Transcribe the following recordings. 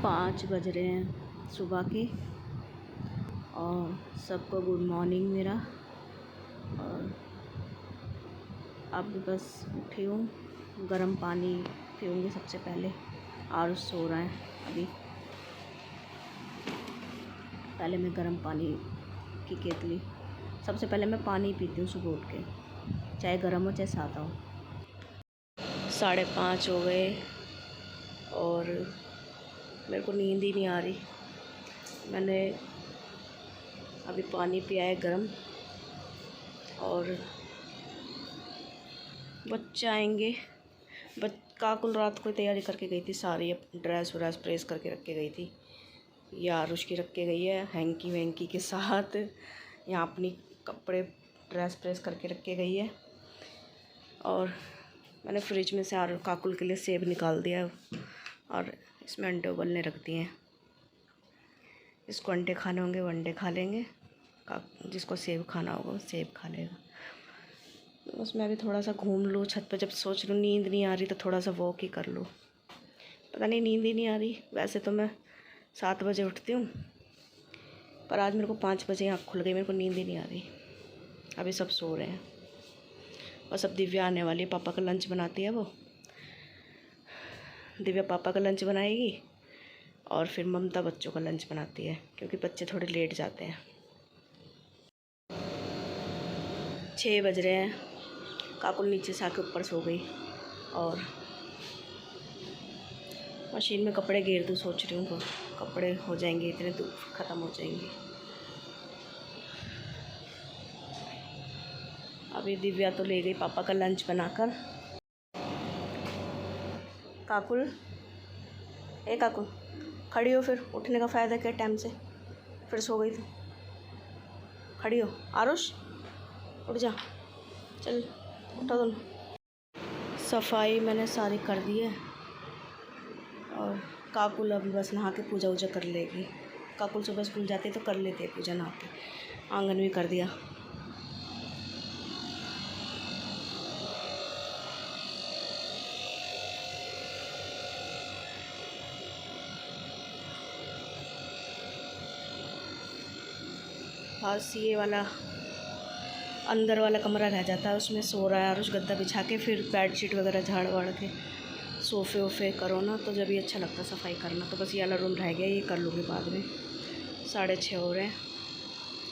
5 बज रहे हैं सुबह के और सबको गुड मॉर्निंग मेरा। और अब बस उठी हूँ, गर्म पानी पीऊँगी सबसे पहले। और सो रहा है अभी। पहले मैं गर्म पानी की केतली, सबसे पहले मैं पानी पीती हूँ सुबह उठ के, चाहे गर्म हो चाहे सादा हो। 5:30 हो गए और मेरे को नींद ही नहीं आ रही। मैंने अभी पानी पिया है गर्म और बच्चे आएंगे। काकुल रात को तैयारी करके गई थी सारी, ड्रेस व्रेस प्रेस करके रख के गई थी। ये आरुष की रख के गई है हैंकी वैंकी के साथ। यहाँ अपनी कपड़े ड्रेस प्रेस करके रख के गई है। और मैंने फ्रिज में से काकुल के लिए सेब निकाल दिया और इसमें अंडे उबलने रख दिए हैं। जिसको अंडे खाने होंगे वो अंडे खा लेंगे, जिसको सेब खाना होगा वो सेब खा लेगा। बस मैं भी थोड़ा सा घूम लूँ छत पर। जब सोच लूँ नींद नहीं आ रही तो थोड़ा सा वॉक ही कर लूँ। पता नहीं नींद ही नहीं आ रही। वैसे तो मैं 7 बजे उठती हूँ, पर आज मेरे को 5 बजे आँख खुल गई। मेरे को नींद ही नहीं आ रही। अभी सब सो रहे हैं। बस अब दिव्या आने वाली है, पापा का लंच बनाती है वो। दिव्या पापा का लंच बनाएगी और फिर ममता बच्चों का लंच बनाती है, क्योंकि बच्चे थोड़े लेट जाते हैं। 6 बज रहे हैं। काकुल नीचे से आके ऊपर सो गई और मशीन में कपड़े घेर दूँ सोच रही हूँ। तो कपड़े हो जाएंगे, इतने धूप ख़त्म हो जाएंगे। अभी दिव्या तो ले गई पापा का लंच बनाकर। काकुल, ए काकुल खड़ी हो, फिर उठने का फ़ायदा क्या टाइम से? फिर सो गई तो खड़ी हो। आरुष उठ जा, चल उठा दोनों। सफाई मैंने सारी कर दी है और काकुल अभी बस नहा के पूजा वूजा कर लेगी। काकुल सुबह स्कूल जाती है तो कर लेती है पूजा नहा के। आंगन भी कर दिया। बस ये वाला अंदर वाला कमरा रह जाता है, उसमें सो रहा है और उस गद्दा बिछा के फिर बेडशीट वगैरह झाड़ वाड़ के सोफ़े वोफ़े करो ना, तो जब भी अच्छा लगता है सफाई करना। तो बस ये वाला रूम रह गया, ये कर लूँगी बाद में। 6:30 हो रहे हैं।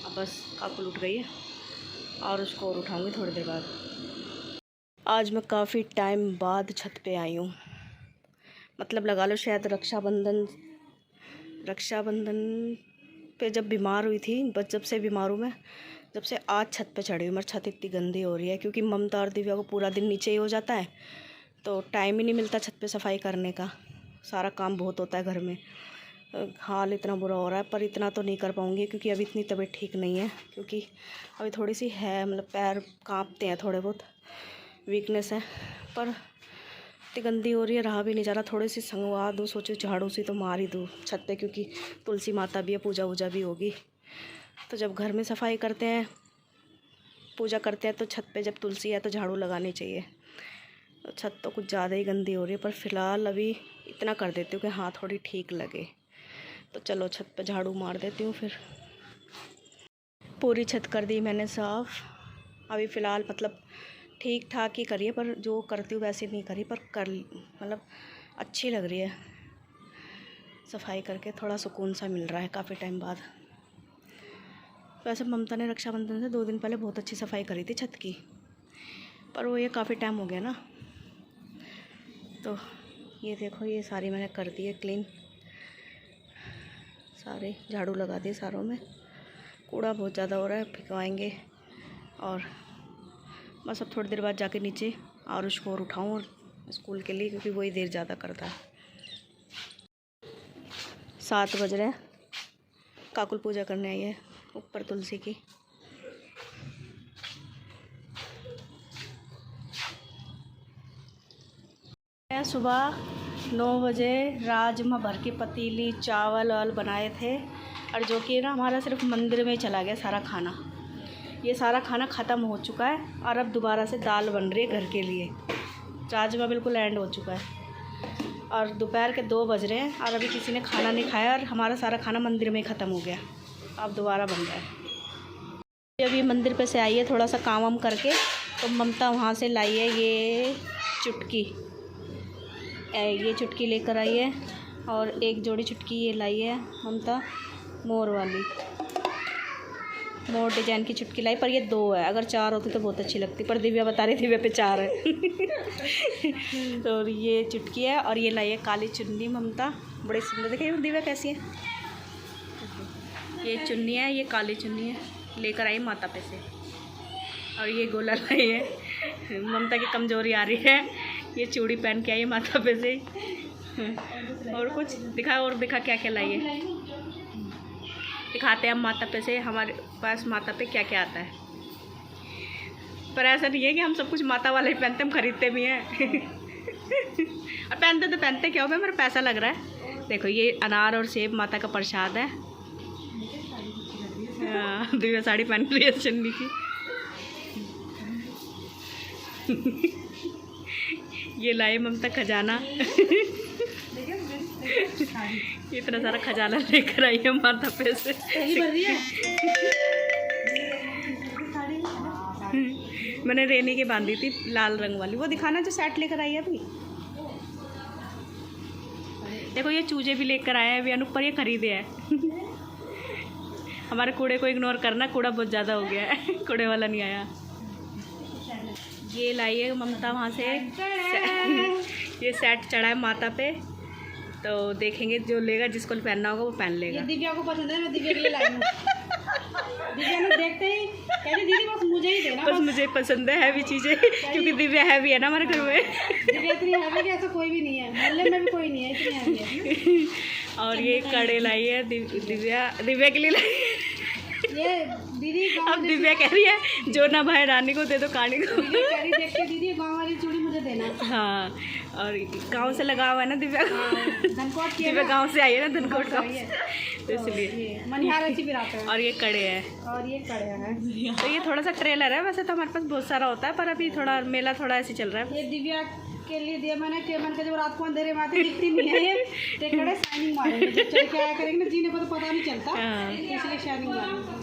अब बस काकुल उठ गई है और उसको और उठाऊँगी थोड़ी देर बाद। आज मैं काफ़ी टाइम बाद छत पे आई हूँ। मतलब लगा लो शायद रक्षाबंधन पे जब बीमार हुई थी, बस जब से बीमार हूँ मैं, जब से आज छत पे चढ़ी हूँ। मेरी छत इतनी गंदी हो रही है क्योंकि ममता और दिव्या को पूरा दिन नीचे ही हो जाता है, तो टाइम ही नहीं मिलता छत पे सफाई करने का। सारा काम बहुत होता है घर में। हाल इतना बुरा हो रहा है, पर इतना तो नहीं कर पाऊँगी क्योंकि अभी इतनी तबीयत ठीक नहीं है। क्योंकि अभी थोड़ी सी है, मतलब पैर काँपते हैं, थोड़े बहुत वीकनेस है। पर इतनी गंदी हो रही है, रहा भी नहीं जा रहा। थोड़ी सी संगवा दूँ, सोचो झाड़ू सी तो मार ही दूँ छत पे, क्योंकि तुलसी माता भी है, पूजा वूजा भी होगी। तो जब घर में सफाई करते हैं, पूजा करते हैं, तो छत पे जब तुलसी है तो झाड़ू लगानी चाहिए। तो छत तो कुछ ज़्यादा ही गंदी हो रही है, पर फ़िलहाल अभी इतना कर देती हूँ कि हाँ थोड़ी ठीक लगे। तो चलो छत पे झाड़ू मार देती हूँ। फिर पूरी छत कर दी मैंने साफ़। अभी फ़िलहाल मतलब ठीक ठाक ही करी है, पर जो करती हूँ वैसे नहीं करी, पर कर मतलब अच्छी लग रही है सफाई करके। थोड़ा सुकून सा मिल रहा है काफ़ी टाइम बाद। वैसे ममता ने रक्षाबंधन से 2 दिन पहले बहुत अच्छी सफाई करी थी छत की, पर वो ये काफ़ी टाइम हो गया ना। तो ये देखो, ये सारी मैंने कर दी है क्लीन, सारे झाड़ू लगा दिए सारों में। कूड़ा बहुत ज़्यादा हो रहा है, फेंकवाएंगे। और बस अब थोड़ी देर बाद जाके नीचे और उसको और उठाऊँ और स्कूल के लिए, क्योंकि वही देर ज़्यादा करता है। 7 बज रहे हैं। काकुल पूजा करने आई है ऊपर तुलसी की। सुबह 9 बजे राजमा भर के पतीली चावल वाल बनाए थे, और जो कि ना हमारा सिर्फ मंदिर में ही चला गया सारा खाना। ये सारा खाना ख़त्म हो चुका है और अब दोबारा से दाल बन रही है घर के लिए। राजमा बिल्कुल एंड हो चुका है। और दोपहर के 2 बज रहे हैं और अभी किसी ने खाना नहीं खाया और हमारा सारा खाना मंदिर में ही ख़त्म हो गया। अब दोबारा बन रहा है। अभी मंदिर पे से आई है थोड़ा सा काम वाम करके, तो ममता वहाँ से लाई है ये चुटकी लेकर आई है और एक जोड़ी चुटकी ये लाई है ममता मोर वाली, मोर डिजाइन की चुटकी लाई, पर ये 2 है। अगर 4 होती तो बहुत अच्छी लगती, पर दिव्या बता रही दिव्या पे 4 है। तो ये चुटकी है और ये लाई है काली चुन्नी ममता, बड़ी सुंदर। देखिए दिव्या कैसी है, ये चुन्नी है, ये काली चुन्नी है, लेकर आई माता पे से। और ये गोला लाई है, ममता की कमजोरी आ रही है, ये चूड़ी पहन के आई है माता पे से। और कुछ दिखा क्या क्या लाई है, दिखाते हैं हम माता पे से, हमारे पास माता पे क्या क्या आता है। पर ऐसा नहीं है कि हम सब कुछ माता वाले ही पहनते, हम खरीदते भी हैं। और पहनते क्या हो गया, मेरा पैसा लग रहा है। देखो ये अनार और सेब माता का प्रसाद है। दिव्या साड़ी पहन रही है चुन्नी की। ये लाए ममता खजाना। इतना सारा खजाना लेकर आई है माता पे से। मैंने रेनी की बांधी थी लाल रंग वाली, वो दिखाना जो सेट लेकर आई है अभी। देखो ये चूजे भी लेकर आए हैं अभी अनूप, पर ये खरीदे हैं। हमारे कूड़े को इग्नोर करना, कूड़ा बहुत ज़्यादा हो गया है, कूड़े वाला नहीं आया। ये लाई है ममता वहाँ से, ये सेट चढ़ा है माता पे, तो देखेंगे जो लेगा, जिसको पहनना होगा वो पहन लेगा। ये दिव्या को पसंद है, मैं दिव्या के लिए लाई हूँ। दिव्या ने देखते ही कहती दीदी बस मुझे ही देना, बस मुझे पसंद है हैवी चीज़ें, क्योंकि दिव्या हैवी है ना हमारे घर में। दिव्या इतनी हैवी कि ऐसा कोई भी नहीं है, मोहल्ले में भी कोई नहीं है इतनी हैवी है। और ये कड़े लाई है दिव्या के लिए लाई। ये दीदी अब दिव्या कह रही है जो ना भाई रानी को दे दो कहानी को। देखते दीदी गाँव वाली चूड़ी मुझे देना। हाँ, और गांव से लगा हुआ है ना दिव्या, धनकोट की, दिव्या गांव से आई है ना, धनकोट गाँव से, तो इसलिए मनिहार अच्छी भी आता है। और ये कड़े हैं, और ये कड़े हैं। तो ये थोड़ा सा ट्रेलर है, वैसे तो हमारे पास बहुत सारा होता है, पर अभी थोड़ा मेला थोड़ा ऐसे चल रहा है। ये दिव्या के लिए दिया मैंने कि मन के जब रात को अंधेरे में आती दिखती नहीं है, ये कड़े शाइनिंग मारेंगे, जब चल के आया करेंगे ना, जीने को तो पता नहीं चलता, इसलिए शाइनिंग मारेंगे।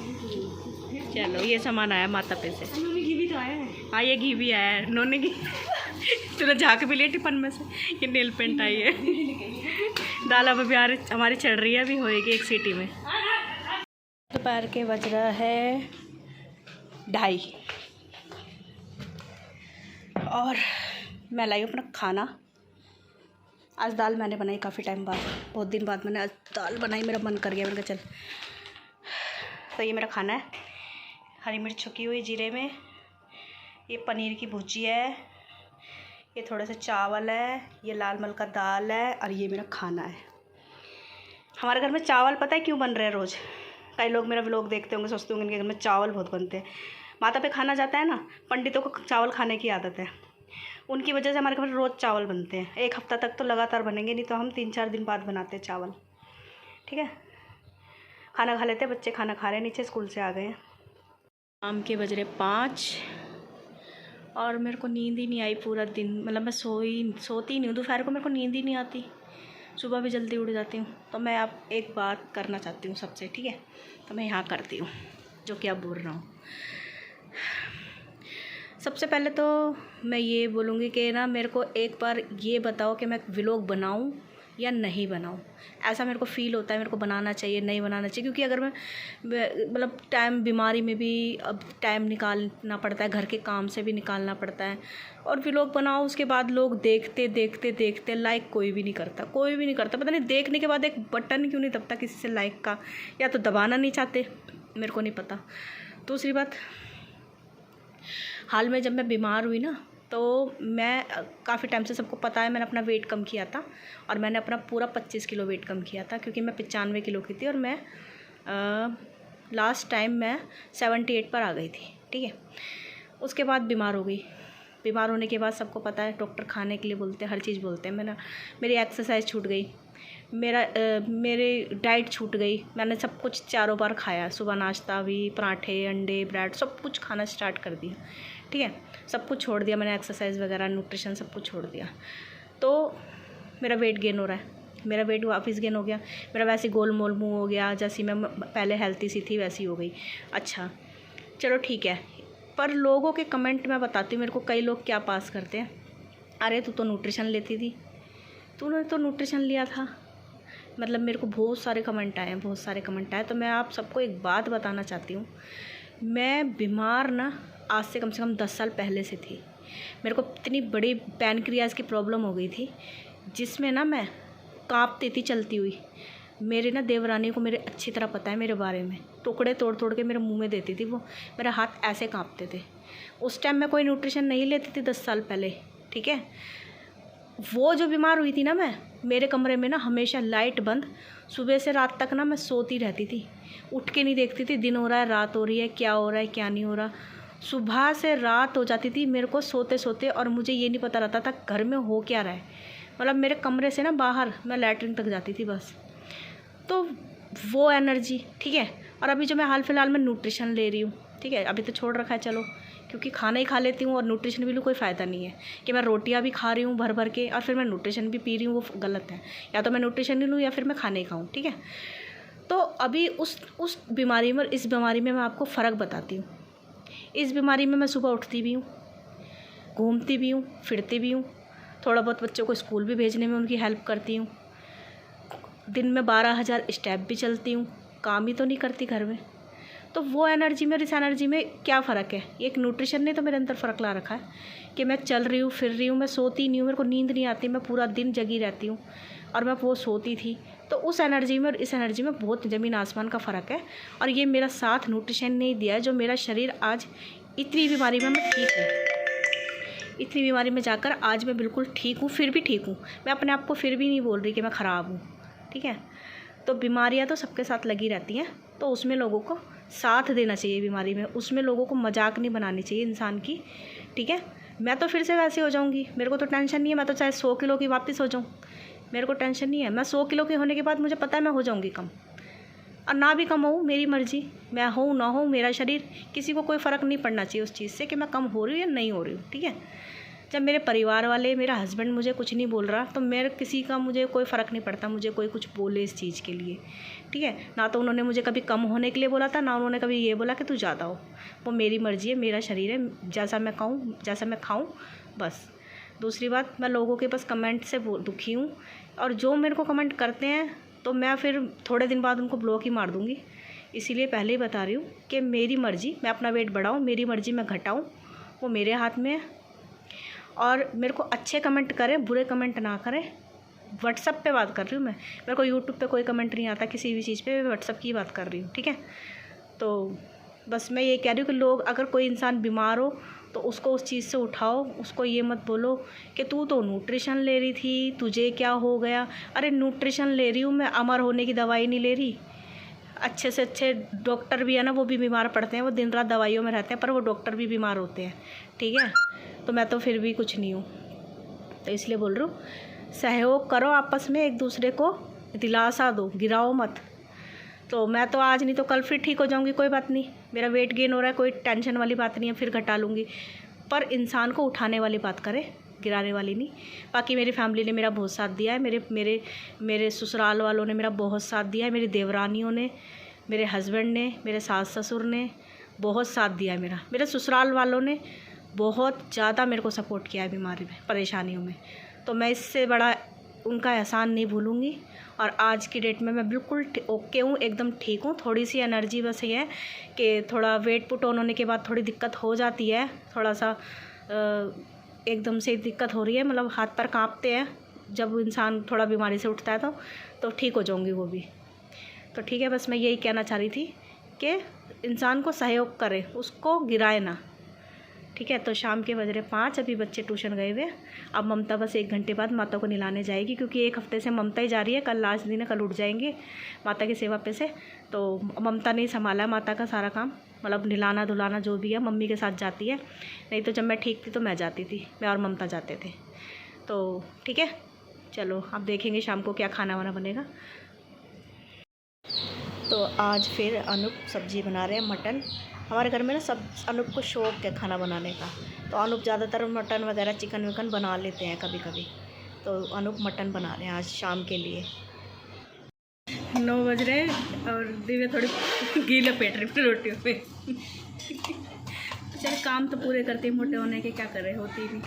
चलो ये सामान आया माता पे से। घी भी तो आया है। हाँ ये घी भी आया है, नोने घी। तूने झाँक भी लिया टिफन में से। ये नेल पेंट आई है। दाल अब अभी हमारी चढ़ रही है, अभी होएगी 1 सीटी में। दोपहर के बज रहा है 2:30 और मैं लाई अपना खाना। आज दाल मैंने बनाई काफ़ी टाइम बाद, बहुत दिन बाद मैंने आज दाल बनाई, मेरा मन कर गया, मैंने कहा चल। तो ये मेरा खाना है, हरी मिर्च छुकी हुई जीरे में, ये पनीर की भुजी है, ये थोड़ा सा चावल है, ये लाल मल का दाल है, और ये मेरा खाना है। हमारे घर में चावल पता है क्यों बन रहे हैं रोज़? कई लोग मेरा व्लॉग देखते होंगे, सोचते होंगे इनके घर में चावल बहुत बनते हैं। माता पे खाना जाता है ना, पंडितों को चावल खाने की आदत है, उनकी वजह से हमारे घर में रोज़ चावल बनते हैं। 1 हफ्ता तक तो लगातार बनेंगे, नहीं तो हम 3-4 दिन बाद बनाते हैं चावल। ठीक है, खाना खा लेते हैं, बच्चे खाना खा रहे हैं, नीचे स्कूल से आ गए हैं। शाम के बज रहे 5 और मेरे को नींद ही नहीं आई पूरा दिन, मतलब मैं सोती नहीं हूँ दोपहर को, मेरे को नींद ही नहीं आती, सुबह भी जल्दी उठ जाती हूँ। तो मैं अब एक बात करना चाहती हूँ सबसे, ठीक है? तो मैं यहाँ करती हूँ जो कि आप बोल रहा हूँ। सबसे पहले तो मैं ये बोलूँगी कि ना, मेरे को एक बार ये बताओ कि मैं व्लॉग बनाऊँ या नहीं बनाऊँ। ऐसा मेरे को फ़ील होता है, मेरे को बनाना चाहिए नहीं बनाना चाहिए, क्योंकि अगर मैं मतलब टाइम, बीमारी में भी अब टाइम निकालना पड़ता है, घर के काम से भी निकालना पड़ता है, और व्लॉग बनाओ, उसके बाद लोग देखते लाइक कोई भी नहीं करता, पता नहीं देखने के बाद एक बटन क्यों नहीं दबता किसी से लाइक का, या तो दबाना नहीं चाहते, मेरे को नहीं पता। दूसरी बात, हाल में जब मैं बीमार हुई ना, तो मैं काफ़ी टाइम से, सबको पता है, मैंने अपना वेट कम किया था, और मैंने अपना पूरा 25 किलो वेट कम किया था, क्योंकि मैं 95 किलो की थी, और मैं लास्ट टाइम मैं 78 पर आ गई थी। ठीक है, उसके बाद बीमार हो गई। बीमार होने के बाद सबको पता है, डॉक्टर खाने के लिए बोलते हैं, हर चीज़ बोलते हैं। मेरी एक्सरसाइज छूट गई, मेरी डाइट छूट गई। मैंने सब कुछ 4 बार खाया, सुबह नाश्ता भी, पराठे, अंडे, ब्रेड, सब कुछ खाना स्टार्ट कर दिया। ठीक है, सब कुछ छोड़ दिया मैंने, एक्सरसाइज वगैरह, न्यूट्रिशन सब कुछ छोड़ दिया। तो मेरा वेट गेन हो रहा है, मेरा वेट वापस गेन हो गया, मेरा वैसे गोल मोल मुँह हो गया, जैसी मैं पहले हेल्थी सी थी वैसी हो गई। अच्छा चलो ठीक है, पर लोगों के कमेंट मैं बताती हूँ, मेरे को कई लोग क्या पास करते हैं, अरे तू तो न्यूट्रिशन लेती थी, तूने तो न्यूट्रिशन लिया था। मतलब मेरे को बहुत सारे कमेंट आए हैं, बहुत सारे कमेंट आए। तो मैं आप सबको एक बात बताना चाहती हूँ, मैं बीमार ना आज से कम 10 साल पहले से थी। मेरे को इतनी बड़ी पैनक्रियाज की प्रॉब्लम हो गई थी, जिसमें ना मैं काँपती थी चलती हुई। मेरे ना देवरानी को मेरे अच्छी तरह पता है मेरे बारे में, टुकड़े तोड़ तोड़ के मेरे मुंह में देती थी वो, मेरे हाथ ऐसे काँपते थे। उस टाइम मैं कोई न्यूट्रिशन नहीं लेती थी 10 साल पहले, ठीक है। वो जो बीमार हुई थी ना मैं, मेरे कमरे में ना हमेशा लाइट बंद, सुबह से रात तक ना मैं सोती रहती थी, उठ के नहीं देखती थी दिन हो रहा है रात हो रही है, क्या हो रहा है क्या नहीं हो रहा। सुबह से रात हो जाती थी मेरे को सोते सोते, और मुझे ये नहीं पता रहता था घर में हो क्या रहा है। मतलब मेरे कमरे से ना बाहर मैं लैट्रिन तक जाती थी बस। तो वो एनर्जी, ठीक है। और अभी जो मैं हाल फिलहाल में न्यूट्रिशन ले रही हूँ, ठीक है, अभी तो छोड़ रखा है चलो, क्योंकि खाना ही खा लेती हूँ और न्यूट्रिशन भी कोई फ़ायदा नहीं है कि मैं रोटियाँ भी खा रही हूँ भर भर के और फिर मैं न्यूट्रिशन भी पी रही हूँ, वो गलत है। या तो मैं न्यूट्रिशन नहीं लूँ या फिर मैं खाना ही खाऊँ, ठीक है। तो अभी उस बीमारी में और इस बीमारी में मैं आपको फ़र्क बताती हूँ। इस बीमारी में मैं सुबह उठती भी हूँ, घूमती भी हूँ, फिरती भी हूँ, थोड़ा बहुत बच्चों को स्कूल भी भेजने में उनकी हेल्प करती हूँ, दिन में 12,000 स्टेप भी चलती हूँ, काम ही तो नहीं करती घर में। तो वो एनर्जी में और इस एनर्जी में क्या फ़र्क है? एक न्यूट्रिशन ने तो मेरे अंदर फ़र्क ला रखा है कि मैं चल रही हूँ, फिर रही हूँ, मैं सोती नहीं हूँ, मेरे को नींद नहीं आती, मैं पूरा दिन जगी रहती हूँ, और मैं वो सोती थी। तो उस एनर्जी में और इस एनर्जी में बहुत ज़मीन आसमान का फ़र्क है। और ये मेरा साथ न्यूट्रिशन ने ही दिया है, जो मेरा शरीर आज इतनी बीमारी में मैं ठीक हूँ। इतनी बीमारी में जाकर आज मैं बिल्कुल ठीक हूँ, फिर भी ठीक हूँ। मैं अपने आप को फिर भी नहीं बोल रही कि मैं ख़राब हूँ, ठीक है। तो बीमारियाँ तो सबके साथ लगी रहती हैं, तो उसमें लोगों को साथ देना चाहिए बीमारी में, उसमें लोगों को मजाक नहीं बनानी चाहिए इंसान की, ठीक है। मैं तो फिर से वैसे हो जाऊँगी, मेरे को तो टेंशन नहीं है, मैं तो चाहे 100 किलो की वापस हो जाऊँ, मेरे को टेंशन नहीं है। मैं 100 किलो के होने के बाद मुझे पता है मैं हो जाऊँगी कम, और ना भी कम हो मेरी मर्ज़ी, मैं हूँ ना हूँ मेरा शरीर, किसी को कोई फ़र्क नहीं पड़ना चाहिए उस चीज़ से कि मैं कम हो रही हूँ या नहीं हो रही हूँ, ठीक है। जब मेरे परिवार वाले, मेरा हस्बैंड मुझे कुछ नहीं बोल रहा, तो मेरे किसी का मुझे कोई फ़र्क नहीं पड़ता, मुझे कोई कुछ बोले इस चीज़ के लिए, ठीक है। ना तो उन्होंने मुझे कभी कम होने के लिए बोला था, ना उन्होंने कभी ये बोला कि तू ज़्यादा हो। वो मेरी मर्ज़ी है, मेरा शरीर है, जैसा मैं कहूँ, जैसा मैं खाऊँ, बस। दूसरी बात, मैं लोगों के बस कमेंट से दुखी हूँ, और जो मेरे को कमेंट करते हैं तो मैं फिर थोड़े दिन बाद उनको ब्लॉक ही मार दूँगी। इसीलिए पहले ही बता रही हूँ कि मेरी मर्ज़ी, मैं अपना वेट बढ़ाऊँ, मेरी मर्ज़ी मैं घटाऊँ, वो मेरे हाथ में है। और मेरे को अच्छे कमेंट करें, बुरे कमेंट ना करें। व्हाट्सअप पे बात कर रही हूँ मैं, मेरे को यूट्यूब पे कोई कमेंट नहीं आता किसी भी चीज़ पे, मैं व्हाट्सअप की बात कर रही हूँ, ठीक है। तो बस मैं ये कह रही हूँ कि लोग, अगर कोई इंसान बीमार हो तो उसको उस चीज़ से उठाओ, उसको ये मत बोलो कि तू तो न्यूट्रिशन ले रही थी, तुझे क्या हो गया। अरे न्यूट्रिशन ले रही हूँ मैं, अमर होने की दवाई नहीं ले रही। अच्छे से अच्छे डॉक्टर भी है ना, वो भी बीमार पड़ते हैं, वो दिन रात दवाइयों में रहते हैं, पर वो डॉक्टर भी बीमार होते हैं, ठीक है। तो मैं तो फिर भी कुछ नहीं हूँ, तो इसलिए बोल रही हूँ, सहयोग करो आपस में, एक दूसरे को दिलासा दो, गिराओ मत। तो मैं तो आज नहीं तो कल फिर ठीक हो जाऊँगी, कोई बात नहीं। मेरा वेट गेन हो रहा है, कोई टेंशन वाली बात नहीं है, फिर घटा लूँगी। पर इंसान को उठाने वाली बात करें, गिराने वाली नहीं। बाकी मेरी फैमिली ने मेरा बहुत साथ दिया है, मेरे ससुराल वालों ने मेरा बहुत साथ दिया है, मेरी देवरानियों ने, मेरे हस्बैंड ने, मेरे सास ससुर ने बहुत साथ दिया है मेरा। मेरे ससुराल वालों ने बहुत ज़्यादा मेरे को सपोर्ट किया है बीमारी में, परेशानियों में। तो मैं इससे बड़ा उनका एहसान नहीं भूलूँगी। और आज की डेट में मैं बिल्कुल ओके हूँ, एकदम ठीक हूँ। थोड़ी सी एनर्जी बस ये है कि थोड़ा वेट पुट ऑन होने के बाद थोड़ी दिक्कत हो जाती है, थोड़ा सा एकदम से दिक्कत हो रही है, मतलब हाथ पैर काँपते हैं जब इंसान थोड़ा बीमारी से उठता है, तो ठीक हो जाऊँगी वो भी। तो ठीक है, बस मैं यही कहना चाह रही थी कि इंसान को सहयोग करें, उसको गिराए ना, ठीक है। तो शाम के बज रहे 5, अभी बच्चे ट्यूशन गए हुए। अब ममता बस 1 घंटे बाद माता को नहलाने जाएगी, क्योंकि 1 हफ्ते से ममता ही जा रही है, कल लास्ट दिन है, कल उठ जाएंगे माता की सेवा पे से। तो ममता ने संभाला माता का सारा काम, मतलब नहलाना धुलाना जो भी है मम्मी के साथ जाती है, नहीं तो जब मैं ठीक थी तो मैं जाती थी, मैं और ममता जाते थे। तो ठीक है, चलो अब देखेंगे शाम को क्या खाना वाना बनेगा। तो आज फिर अनूप सब्ज़ी बना रहे हैं, मटन। हमारे घर में ना सब अनूप को शौक है खाना बनाने का, तो अनूप ज़्यादातर मटन वगैरह चिकन विकन बना लेते हैं कभी कभी। तो अनूप मटन बना रहे हैं आज शाम के लिए। 9 बज रहे और दिव्या थोड़ी घी लपेट रही रोटियों पे। चल काम तो पूरे करते ही, मोटे होने के क्या कर रहे, होती भी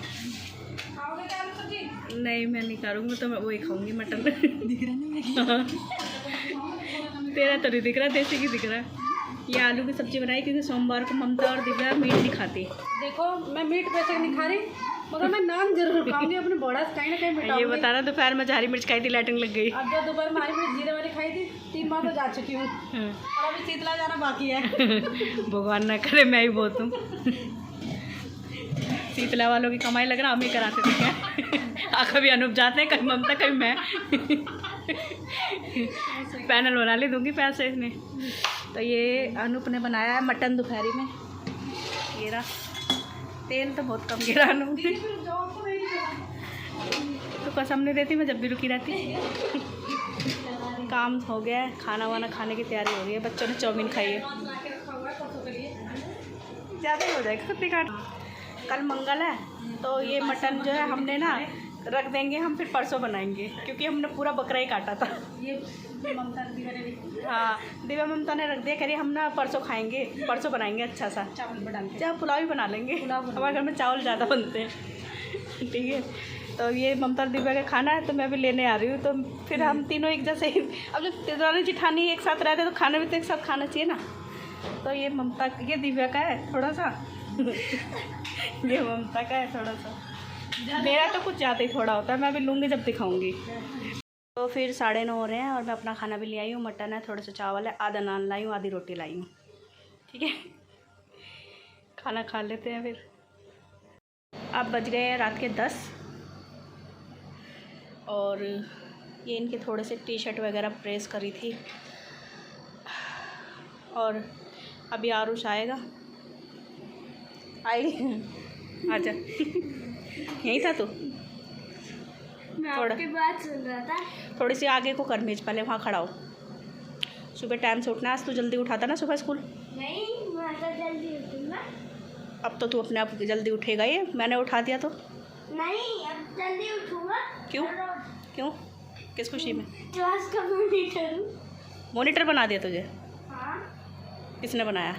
नहीं। मैं नहीं करूँगी तो मैं वही खाऊंगी मटन। दिख रहा नहीं तेरा तो नहीं दिख रहा, देसी की दिख रहा है। ये आलू की सब्जी बनाई क्योंकि सोमवार को ममता और दिव्या मीट नहीं खाती। देखो मैं मीट वैसे नहीं खा रही, मगर मैं नान जरूर खाऊंगी अपने बॉडा कहीं ना कहीं मिटाऊंगी। ये बता रहा दोपहर में हरी मिर्च खाई थी, लाइटिंग लग गई। अब जो दोपहर में हरी मिर्च जीरे वाली खाई थी 3 बार तो जा चुकी हूँ और अभी शीतला जाना बाकी है। भगवान ना करे मैं ही बहुत हूँ। शीतला वालों की कमाई लग रहा हम ही कराते थे क्या। कभी अनूप जाते हैं, कभी ममता, कभी मैं। पैनल बना ले दूंगी पैसे इसमें। तो ये अनूप ने बनाया है मटन दोपहरी में। ये रहा, तेल तो बहुत कम गिरा अनूप ने। तो कसम नहीं देती मैं जब भी रुकी रहती। काम हो गया है, खाना वाना खाने की तैयारी हो रही है। बच्चों ने चाउमीन खाई है। ज़्यादा ही हो जाएगा कितनी काट। कल मंगल है तो ये मटन जो है हमने ना रख देंगे, हम फिर परसों बनाएंगे क्योंकि हमने पूरा बकरा ही काटा था। ये ममता दिव्या ने, हाँ दिव्या ममता ने रख दिया, कह रही हम ना परसों खाएंगे, परसों बनाएंगे अच्छा सा चावल बना के। चाहे पुलाव ही बना लेंगे, हमारे घर में चावल ज़्यादा बनते हैं। ठीक है, तो ये ममता और दिव्या का खाना है तो मैं भी लेने आ रही हूँ। तो फिर हम तीनों एक जैसे ही, अब जब तेजवानी जिठानी एक साथ रहते तो खाना भी तो एक साथ खाना चाहिए ना। तो ये ममता, ये दिव्या का है थोड़ा सा। ये ममता का है थोड़ा सा। मेरा तो कुछ ज़्यादा ही थोड़ा होता है, मैं अभी लूँगी जब दिखाऊँगी। तो फिर 9:30 हो रहे हैं और मैं अपना खाना भी ले आई हूँ। मटन है, थोड़ा सा चावल है, आधा नान लाई हूँ, आधी रोटी लाई हूँ। ठीक है, खाना खा लेते हैं फिर। अब बज गए हैं रात के 10 और ये इनके थोड़े से टी शर्ट वगैरह प्रेस करी थी और अभी आरुष आएगा। आई आजा। यहीं था तू? मैं आपकी बात सुन रहा था। थोड़ी सी आगे को कर मेज, पहले वहाँ खड़ा हो। सुबह टाइम से उठना, आज तू जल्दी उठाता ना सुबह स्कूल। नहीं, मैं तो जल्दी उठूंगा। अब तो तू अपने आप जल्दी उठेगा, ये मैंने उठा दिया तो। नहीं, अब जल्दी उठूंगा। क्यों क्यों, किस खुशी में? क्लास का मॉनिटर हूँ। मॉनिटर बना दिया तुझे? हाँ, किसने बनाया?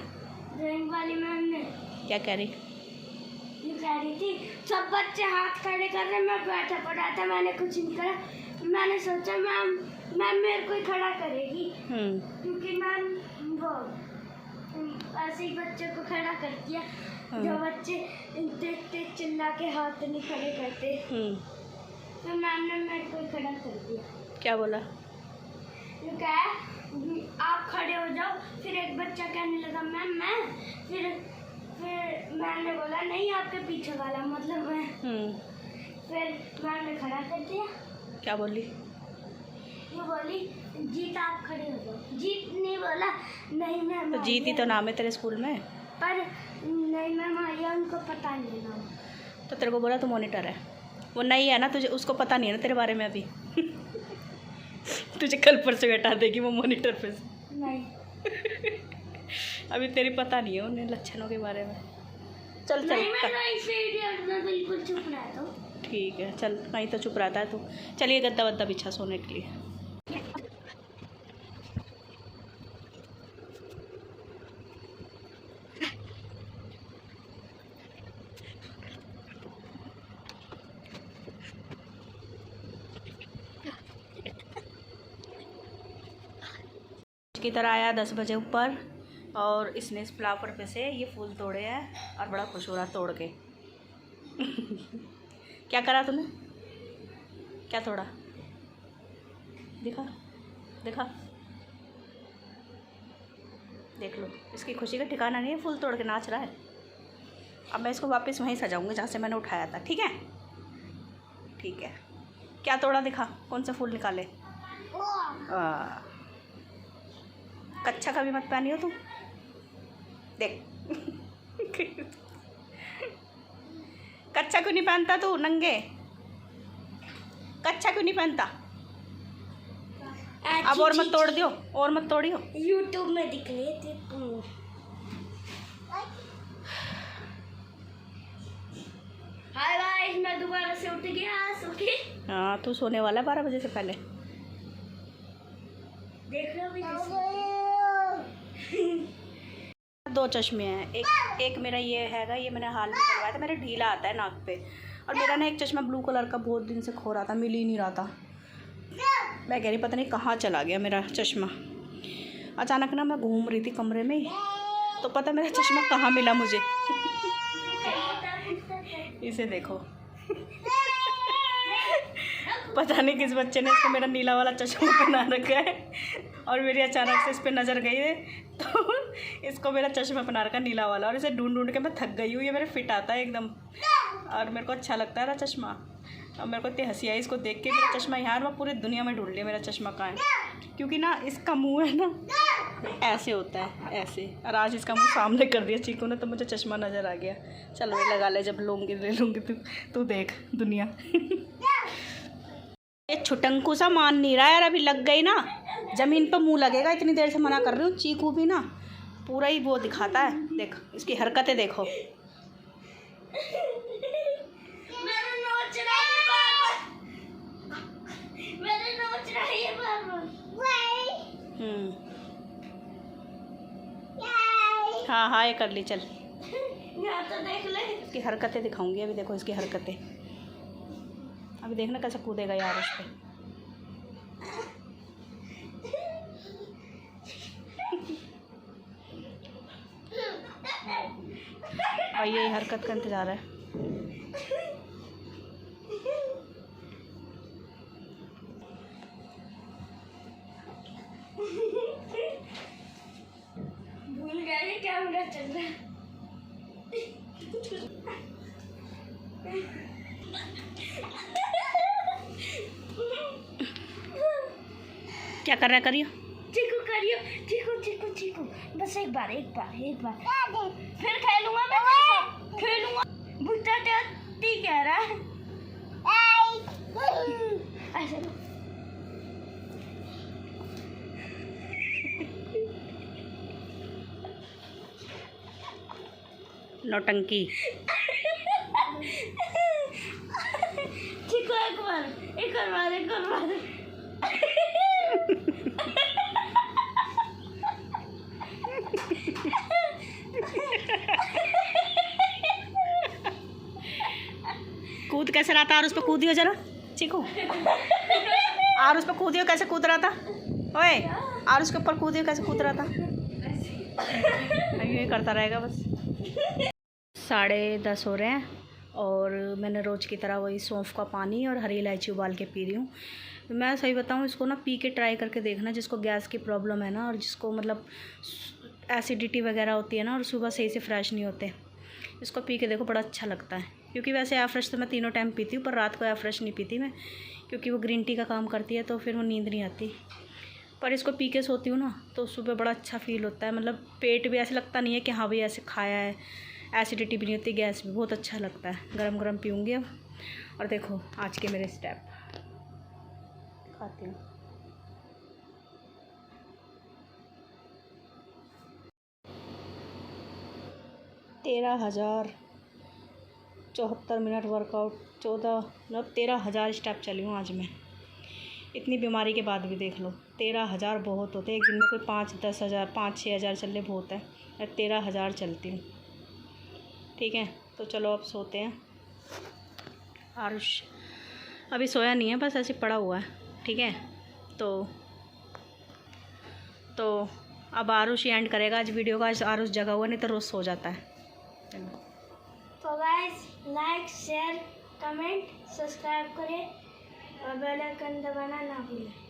ड्राइंग वाली मैम ने। क्या कह रही? ये कह रही थी सब बच्चे हाथ खड़े कर रहे, मैं बैठा पड़ा था, मैंने कुछ नहीं करा। मैंने सोचा मैम मेरे को ही खड़ा करेगी क्योंकि मैम वो ऐसे ही बच्चों को खड़ा कर दिया। जो बच्चे देखते चिल्ला के हाथ नहीं खड़े करते, तो मैम ने मेरे को ही खड़ा कर दिया। क्या बोला? ये कहा आप खड़े हो जाओ। फिर एक बच्चा कहने लगा मैम मैं, फिर मैम ने बोला नहीं आपके पीछे वाला, मतलब मैं। फिर मैम ने खड़ा कर दिया। क्या बोली? ये बोली जीत आप खड़े हो जाओ। जीत नहीं बोला, नहीं मैम। तो जीत ही तो नाम है तेरे स्कूल में। पर नहीं मैम आया, उनको पता नहीं नाम। तो तेरे को बोला तो मॉनिटर है, वो नहीं है ना, तुझे उसको पता नहीं है ना तेरे बारे में अभी। तुझे कल परसों हटा देगी वो मॉनिटर पे से। नहीं अभी तेरी पता नहीं है उन्हें लक्षणों के बारे में। चल नहीं, मैं ड्राइंग पीरियड में बिल्कुल चुप रहता हूँ। ठीक है, चल कहीं तो चुप रहता है तू। चलिए गद्दा वद्दा बिछा सोने के लिए। की तरह आया 10 बजे ऊपर और इसने इस फ्लावर पे से ये फूल तोड़े हैं और बड़ा खुश हो रहा तोड़ के। क्या करा तूने? क्या तोड़ा? दिखा दिखा, देख लो, इसकी खुशी का ठिकाना नहीं है, फूल तोड़ के नाच रहा है। अब मैं इसको वापस वहीं सजाऊंगी जहाँ से मैंने उठाया था। ठीक है ठीक है। क्या तोड़ा दिखा, कौन सा फूल निकाले? कच्चा कभी मत पहनी हो तुम, देख। कच्चा क्यों नहीं पहनता तू? नंगे कच्चा क्यों नहीं पहनता? अब और मत तोड़ दियो, और मत तोड़ियो। यूट्यूब में दिख रहे थे। हाय गाइस, मैं दोबारा से उठ गया सो के। हाँ, तू सोने वाला है 12 बजे से पहले। देख लो भी 2 चश्मे हैं। एक मेरा ये हैगा, ये मैंने हाल में करवाया था, मेरा ढीला आता है नाक पे। और मेरा ना एक चश्मा ब्लू कलर का बहुत दिन से खो रहा था, मिल ही नहीं रहा था। मैं कह रही पता नहीं कहाँ चला गया मेरा चश्मा। अचानक ना मैं घूम रही थी कमरे में, तो पता मेरा चश्मा कहाँ मिला मुझे। इसे देखो। पता नहीं किस बच्चे ने इसको मेरा नीला वाला चश्मा पहना रखा है, और मेरी अचानक से इस पर नज़र गई है तो इसको मेरा चश्मा पहना रखा नीला वाला। और इसे ढूंढ ढूंढ के मैं थक गई हूँ। ये मेरे फिट आता है एकदम, और मेरे को अच्छा लगता है ना चश्मा। और मेरे को इतनी हंसी आई इसको देख के। मेरा चश्मा यहाँ, मैं पूरी दुनिया में ढूंढ लिया मेरा चश्मा कहाँ है, क्योंकि ना इसका मुँह है ना ऐसे होता है, ऐसे। और आज इसका मुँह सामने कर दिया चीकू ने, तो मुझे चश्मा नज़र आ गया। चल वही लगा ले, जब लूँगी ले लूँगी। तू देख दुनिया। ये छुटंकू सा मान नहीं रहा यार, अभी लग गई ना ज़मीन पर मुंह लगेगा। इतनी देर से मना कर रही हूँ। चीकू भी ना पूरा ही वो दिखाता है, देख इसकी हरकतें देखो। हाँ हाँ, ये कर ली। चल तो देख ले, इसकी हरकतें दिखाऊंगी अभी। देखो इसकी हरकतें, अभी देखना कैसे कूदेगा यार उस पर। और ये हरकत का इंतज़ार है। भूल गए कैमरा चल रहा है। क्या कर रहा है, करियो चीकू करियो, चीकू चीकू चीकू, बस एक बार फिर खेलूंगा मैं तेरे साथ, खेलूंगा। भुट्टा ती कह रहा है ऐसे। नौटंकी। चीकू एक बार कूद कैसे रहा था? और उस पर कूदियो जरा चीकू। और उस पर कूदियो, कैसे कूद रहा था? ओए, और उसके ऊपर कूदियो, कैसे कूद रहा था? ये करता रहेगा बस। 10:30 हो रहे हैं, और मैंने रोज़ की तरह वही सौंफ का पानी और हरी इलायची उबाल के पी रही हूँ। मैं सही बताऊँ, इसको ना पी के ट्राई करके देखना, जिसको गैस की प्रॉब्लम है ना, और जिसको मतलब एसिडिटी वगैरह होती है ना, और सुबह सही से फ्रेश नहीं होते, इसको पी के देखो, बड़ा अच्छा लगता है। क्योंकि वैसे एयर फ्रेश तो मैं तीनों टाइम पीती हूँ, पर रात को एयर फ्रेश नहीं पीती मैं, क्योंकि वो ग्रीन टी का काम करती है, तो फिर वो नींद नहीं आती। पर इसको पी के सोती हूँ ना, तो सुबह बड़ा अच्छा फील होता है। मतलब पेट भी ऐसे लगता नहीं है कि हाँ भाई ऐसे खाया है, एसिडिटी भी नहीं होती, गैस भी। बहुत अच्छा लगता है। गरम गरम पीऊँगी अब। और देखो आज के मेरे स्टेप खाती हूँ। तेरह 74 मिनट वर्कआउट, 13,000 स्टेप चली हूँ आज मैं। इतनी बीमारी के बाद भी देख लो, 13,000 बहुत होते हैं। एक दिन में कोई 5-10 हज़ार 5-6 हज़ार चल ले बहुत है, मैं 13,000 चलती हूँ। ठीक है, तो चलो अब सोते हैं। आरुष अभी सोया नहीं है, बस ऐसे पड़ा हुआ है। ठीक है, तो अब आरुष ही एंड करेगा आज वीडियो का। आज आरुष जगा हुआ, नहीं तो रोज़ सो जाता है। तो guys, like share comment subscribe करें और बेल आइकन दबाना ना भूलें।